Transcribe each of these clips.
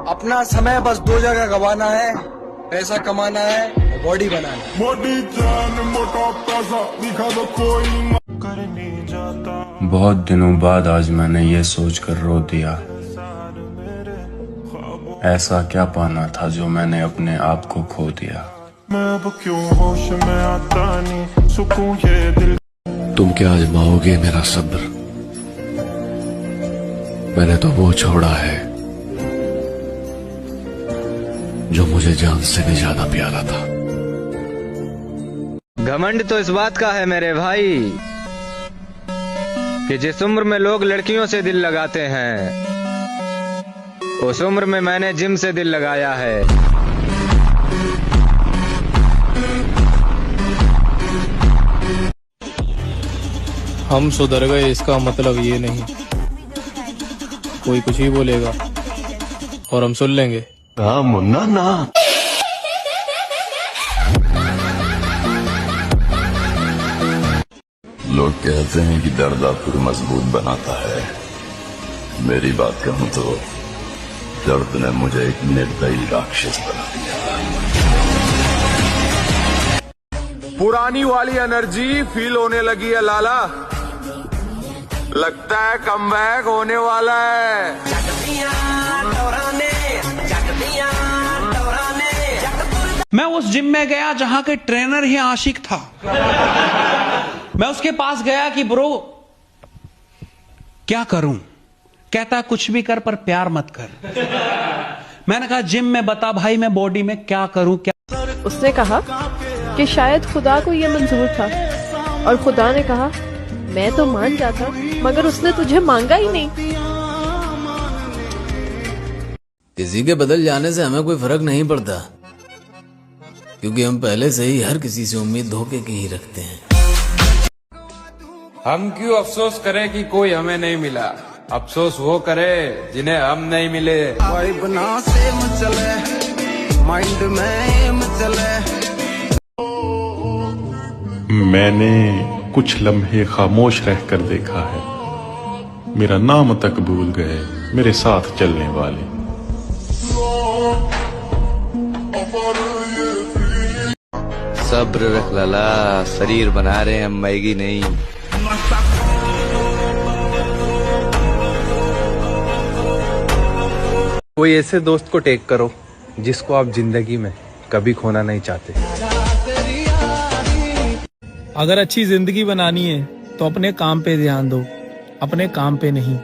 अपना समय बस दो जगह गवाना है, पैसा कमाना है और बॉडी बनाना है। मोटी जान मोटा पैसा दिखा दो कोई करने जाता। बहुत दिनों बाद आज मैंने ये सोचकर रो दिया, ऐसा क्या पाना था जो मैंने अपने आप को खो दिया। मैं अब क्यों होश में आता नहीं, सुकून ये दिल। तुम क्या आजमाओगे मेरा सब्र? मैंने तो वो छोड़ा है जो मुझे जान से भी ज्यादा प्यारा था। घमंड तो इस बात का है मेरे भाई कि जिस उम्र में लोग लड़कियों से दिल लगाते हैं, उस उम्र में मैंने जिम से दिल लगाया है। हम सुधर गए इसका मतलब ये नहीं कोई कुछ ही बोलेगा और हम सुन लेंगे। हाँ मुन्ना ना। लोग कहते हैं कि दर्द आपको मजबूत बनाता है। मेरी बात कहूं तो दर्द ने मुझे एक निर्दयी राक्षस बना दिया। पुरानी वाली एनर्जी फील होने लगी है लाला, लगता है कमबैक होने वाला है। मैं उस जिम में गया जहां के ट्रेनर ही आशिक था। मैं उसके पास गया कि ब्रो क्या करूं, कहता कुछ भी कर पर प्यार मत कर। मैंने कहा जिम में बता भाई मैं बॉडी में क्या करूं क्या। उसने कहा कि शायद खुदा को यह मंजूर था और खुदा ने कहा मैं तो मान जाता मगर उसने तुझे मांगा ही नहीं। किसी के बदल जाने से हमें कोई फर्क नहीं पड़ता, क्योंकि हम पहले से ही हर किसी से उम्मीद धोखे की ही रखते हैं। हम क्यों अफसोस करें कि कोई हमें नहीं मिला, अफसोस वो करे जिन्हें हम नहीं मिले। मैंने कुछ लम्हे खामोश रहकर देखा है, मेरा नाम तक भूल गए मेरे साथ चलने वाले। सब्र रख लाला, शरीर बना रहे हैं, मैगी नहीं। कोई ऐसे दोस्त को टेक करो जिसको आप जिंदगी में कभी खोना नहीं चाहते। अगर अच्छी जिंदगी बनानी है तो अपने काम पे ध्यान दो, अपने काम पे नहीं,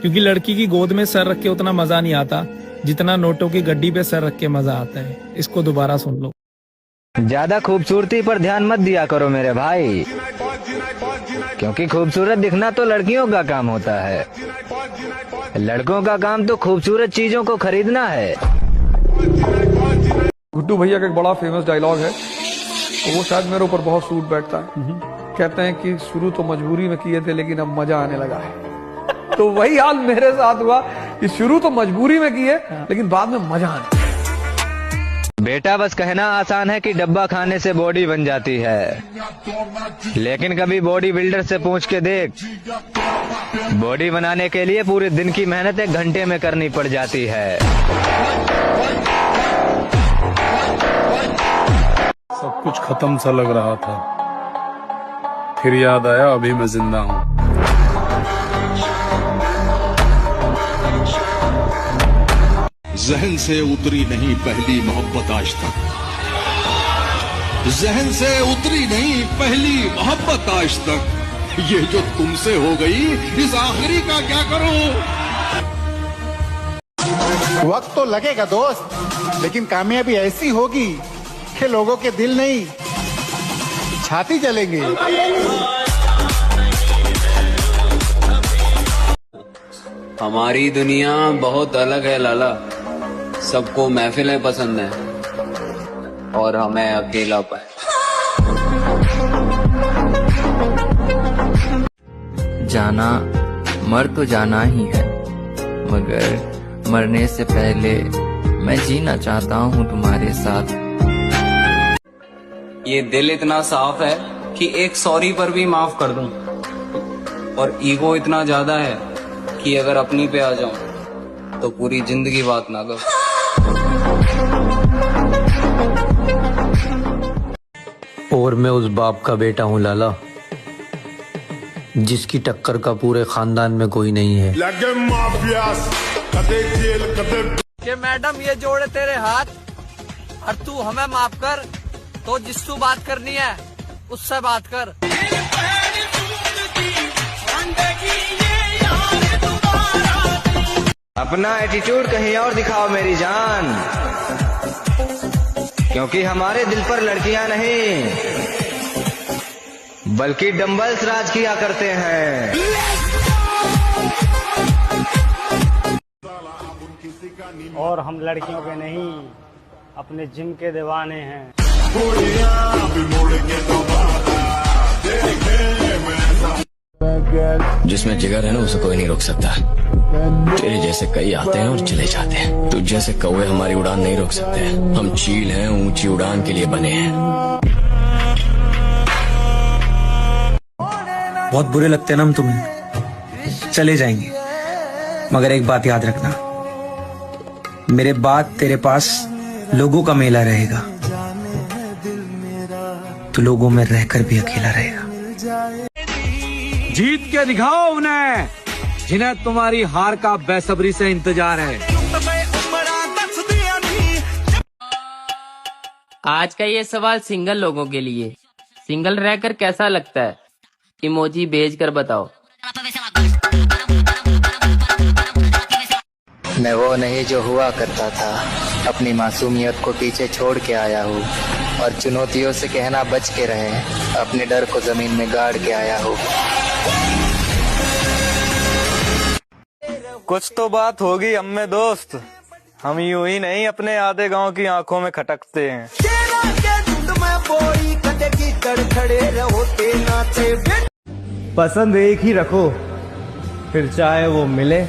क्योंकि लड़की की गोद में सर रख के उतना मजा नहीं आता जितना नोटों की गड्डी पे सर रख के मजा आता है। इसको दोबारा सुन लो। ज्यादा खूबसूरती पर ध्यान मत दिया करो मेरे भाई, क्योंकि खूबसूरत दिखना तो लड़कियों का काम होता है, लड़कों का काम तो खूबसूरत चीजों को खरीदना है। गुड्डू भैया का एक बड़ा फेमस डायलॉग है, वो शायद मेरे ऊपर बहुत सूट बैठता है। कहते हैं कि शुरू तो मजबूरी में किए थे लेकिन अब मजा आने लगा है। तो वही हाल मेरे साथ हुआ कि शुरू तो मजबूरी में किए लेकिन बाद में मजा आने। बेटा बस कहना आसान है कि डब्बा खाने से बॉडी बन जाती है, लेकिन कभी बॉडी बिल्डर से पूछ के देख, बॉडी बनाने के लिए पूरे दिन की मेहनत 1 घंटे में करनी पड़ जाती है। सब कुछ खत्म सा लग रहा था, फिर याद आया अभी मैं जिंदा हूँ। जहन से उतरी नहीं पहली मोहब्बत आज तक, जहन से उतरी नहीं पहली मोहब्बत आज तक। ये जो तुमसे हो गई इस आखिरी का क्या करूं? वक्त तो लगेगा दोस्त, लेकिन कामयाबी ऐसी होगी कि लोगों के दिल नहीं छाती जलेंगे। हमारी दुनिया बहुत अलग है लाला, सबको महफिलें पसंद है और हमें अकेलापन। जाना मर तो जाना ही है, मगर मरने से पहले मैं जीना चाहता हूँ तुम्हारे साथ। ये दिल इतना साफ है कि एक सॉरी पर भी माफ कर दूं, और ईगो इतना ज्यादा है कि अगर अपनी पे आ जाऊं तो पूरी जिंदगी बात ना दो। और मैं उस बाप का बेटा हूँ लाला, जिसकी टक्कर का पूरे खानदान में कोई नहीं है। कि मैडम ये जोड़े तेरे हाथ और तू हमें माफ कर, तो जिससे बात करनी है उससे बात कर। अपना एटीट्यूड कहीं और दिखाओ मेरी जान, क्योंकि हमारे दिल पर लड़कियां नहीं बल्कि डंबल्स राज किया करते हैं। और हम लड़कियों के नहीं अपने जिम के दीवाने हैं। जिसमें जिगर है ना उसे कोई नहीं रोक सकता। तेरे जैसे कई आते हैं और चले जाते हैं, तुझ जैसे कौवे हमारी उड़ान नहीं रोक सकते। हम चील हैं, ऊंची उड़ान के लिए बने हैं। बहुत बुरे लगते हैं ना हम तुम्हें, चले जाएंगे, मगर एक बात याद रखना, मेरे बाद तेरे पास लोगों का मेला रहेगा, तो लोगों में रहकर भी अकेला रहेगा। जीत के दिखाओ उन्हें जिन्हें तुम्हारी हार का बेसब्री से इंतजार है। आज का ये सवाल सिंगल लोगों के लिए, सिंगल रहकर कैसा लगता है? इमोजी भेज कर बताओ। मैं वो नहीं जो हुआ करता था, अपनी मासूमियत को पीछे छोड़ के आया हूँ और चुनौतियों से कहना बच के रहे, अपने डर को जमीन में गाड़ के आया हूँ। कुछ तो बात होगी हम में दोस्त, हम यूं ही नहीं अपने आधे गांव की आंखों में खटकते हैं। पसंद एक ही रखो, फिर चाहे वो मिले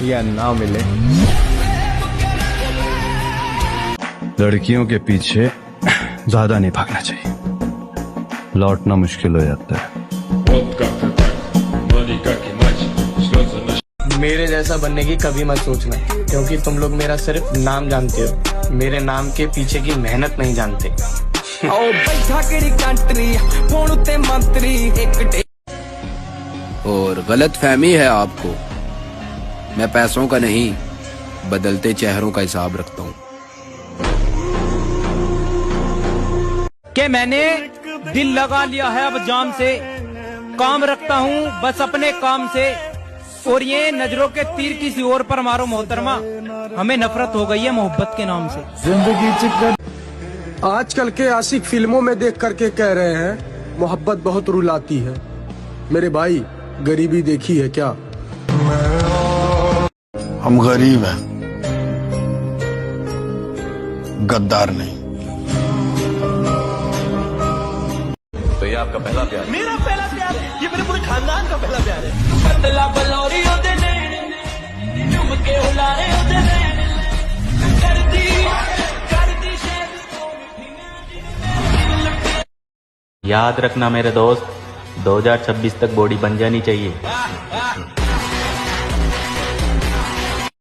या ना मिले। लड़कियों के पीछे ज्यादा नहीं भागना चाहिए, लौटना मुश्किल हो जाता है। मेरे जैसा बनने की कभी मत सोचना, क्योंकि तुम लोग मेरा सिर्फ नाम जानते हो, मेरे नाम के पीछे की मेहनत नहीं जानते। और गलत फहमी है आपको, मैं पैसों का नहीं बदलते चेहरों का हिसाब रखता हूँ। कि मैंने दिल लगा लिया है अब जाम से, काम रखता हूँ बस अपने काम से, और ये नजरों के तीर किसी और पर मारो मोहतरमा, हमें नफरत हो गई है मोहब्बत के नाम से। जिंदगी चिकन आजकल के आशिक फिल्मों में देख करके कह रहे हैं मोहब्बत बहुत रुलाती है। मेरे भाई गरीबी देखी है क्या? हम गरीब हैं, गद्दार नहीं। तो ये आपका पहला प्यार? मेरा पहला प्यार है, ये मेरे पूरे खानदान का पहला प्यार है। बदला बलौरी होते झुम के हुलारे होते कर दी याद रखना मेरे दोस्त, 2026 तक बॉडी बन जानी चाहिए।